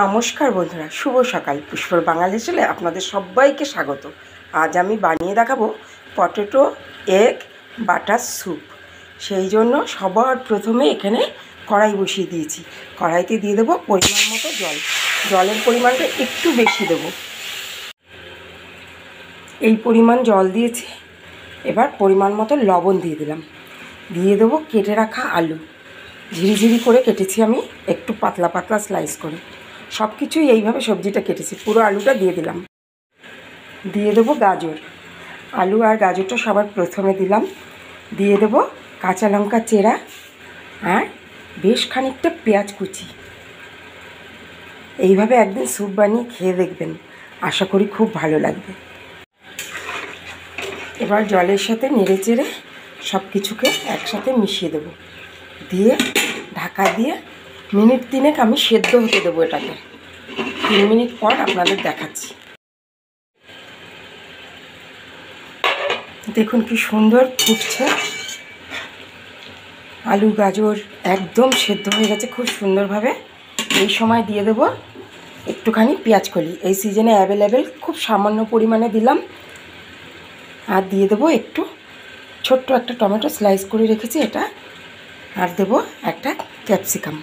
নমস্কার বন্ধুরা, শুভ সকাল। পুষ্পর বাঙালি চ্যানেলে আপনাদের সবাইকে স্বাগত। আজ আমি বানিয়ে দেখাবো পটেটো এগ বাটার স্যুপ। সেই জন্য সবার প্রথমে এখানে কড়াই বসিয়ে দিয়েছি। কড়াইতে দিয়ে দেবো পরিমাণ মতো জল। জলের পরিমাণটা একটু বেশি দেবো। এই পরিমাণ জল দিয়েছি। এবার পরিমাণ মতো লবণ দিয়ে দিলাম। দিয়ে দেবো কেটে রাখা আলু। ঝিরিঝিরি করে কেটেছি আমি, একটু পাতলা পাতলা স্লাইস করে। সব কিছুই এইভাবে সবজিটা কেটেছি। পুরো আলুটা দিয়ে দিলাম। দিয়ে দেবো গাজর। আলু আর গাজরটা সবার প্রথমে দিলাম। দিয়ে দেবো কাঁচা লঙ্কা চেরা আর বেশ খানিকটা পেঁয়াজ কুচি। এইভাবে একদিন স্যুপ বানিয়ে খেয়ে দেখবেন, আশা করি খুব ভালো লাগবে। এবার জলের সাথে নেড়ে চেড়ে সব কিছুকে একসাথে মিশিয়ে দেবো। দিয়ে ঢাকা দিয়ে মিনিট 3 আমি সেদ্ধ হতে দেবো এটাকে। 3 মিনিট পর আপনাদের দেখাচ্ছি। দেখুন কি সুন্দর ফুটছে। আলু গাজর একদম সেদ্ধ হয়ে গেছে খুব সুন্দরভাবে। এই সময় দিয়ে দেবো একটুখানি পেঁয়াজ কলি। এই সিজনে অ্যাভেলেবেল, খুব সামান্য পরিমাণে দিলাম। আর দিয়ে দেবো একটু ছোট্ট একটা টমেটো স্লাইস করে রেখেছি এটা। আর দেবো একটা ক্যাপসিকাম।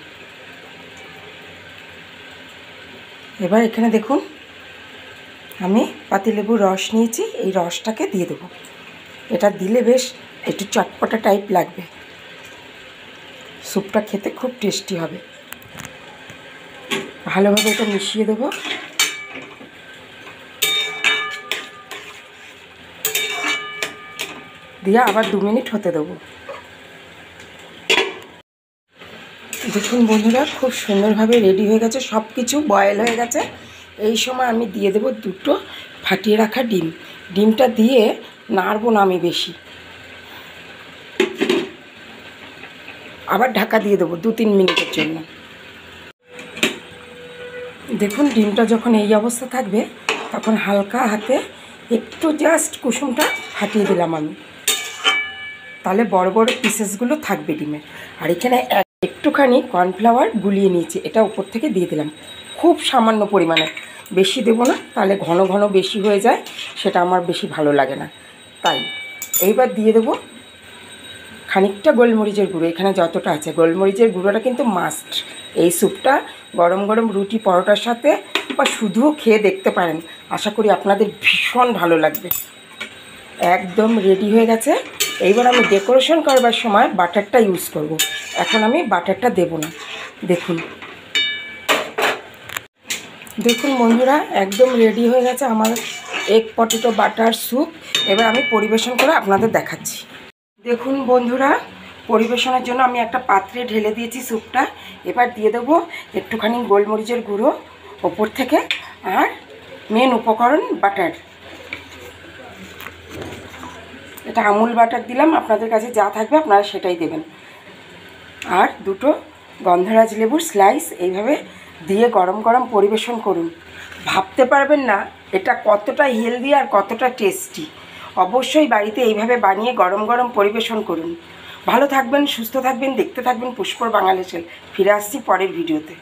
এবার এখানে দেখুন আমি পাতিলেবুর রস নিয়েছি, এই রসটাকে দিয়ে দেবো। এটা দিলে বেশ একটু চটপটা টাইপ লাগবে। স্যুপটা খেতে খুব টেস্টি হবে। ভালোভাবে এটা মিশিয়ে দেবো। দিয়ে আবার 2 মিনিট হতে দেবো। দেখুন বন্ধুরা, খুব সুন্দরভাবে রেডি হয়ে গেছে, সব কিছু বয়েল হয়ে গেছে। এই সময় আমি দিয়ে দেবো 2টো ফাটিয়ে রাখা ডিম। ডিমটা দিয়ে নাড়বো না আমি বেশি। আবার ঢাকা দিয়ে দেবো 2-3 মিনিটের জন্য। দেখুন ডিমটা যখন এই অবস্থা থাকবে তখন হালকা হাতে একটু জাস্ট কুসুমটা ফাটিয়ে দিলাম আমি। তাহলে বড় বড় পিসেসগুলো থাকবে ডিমের। আর এখানে একটুখানি কর্নফ্লাওয়ার গুলিয়ে নিয়েছি, এটা উপর থেকে দিয়ে দিলাম। খুব সামান্য পরিমাণে, বেশি দেবো না, তাহলে ঘন ঘন বেশি হয়ে যায়, সেটা আমার বেশি ভালো লাগে না। তাই এইবার দিয়ে দেবো খানিকটা গোলমরিচের গুঁড়ো। এখানে যতটা আছে গোলমরিচের গুঁড়োটা কিন্তু মাস্ট। এই স্যুপটা গরম গরম রুটি পরোটার সাথে বা শুধুও খেয়ে দেখতে পারেন, আশা করি আপনাদের ভীষণ ভালো লাগবে। একদম রেডি হয়ে গেছে। এইবার আমি ডেকোরেশন করবার সময় বাটারটা ইউজ করব। এখন আমি বাটারটা দেব না। দেখুন দেখুন বন্ধুরা, একদম রেডি হয়ে গেছে আমার এগ পটেটো বাটার স্যুপ। এবার আমি পরিবেশন করে আপনাদের দেখাচ্ছি। দেখুন বন্ধুরা, পরিবেশনের জন্য আমি একটা পাত্রে ঢেলে দিয়েছি স্যুপটা। এবার দিয়ে দেবো একটুখানি গোলমরিচের গুঁড়ো ওপর থেকে, আর মেন উপকরণ বাটার। এটা আমুল বাটার দিলাম, আপনাদের কাছে যা থাকবে আপনারা সেটাই দেবেন। আর 2টো গন্ধরাজ লেবুর স্লাইস এইভাবে দিয়ে গরম গরম পরিবেশন করুন। ভাবতে পারবেন না এটা কতটা হেলদি আর কতটা টেস্টি। অবশ্যই বাড়িতে এইভাবে বানিয়ে গরম গরম পরিবেশন করুন। ভালো থাকবেন, সুস্থ থাকবেন, দেখতে থাকবেন পুষ্পর বাঙালি চ্যানেল। ফিরে আসছি পরের ভিডিওতে।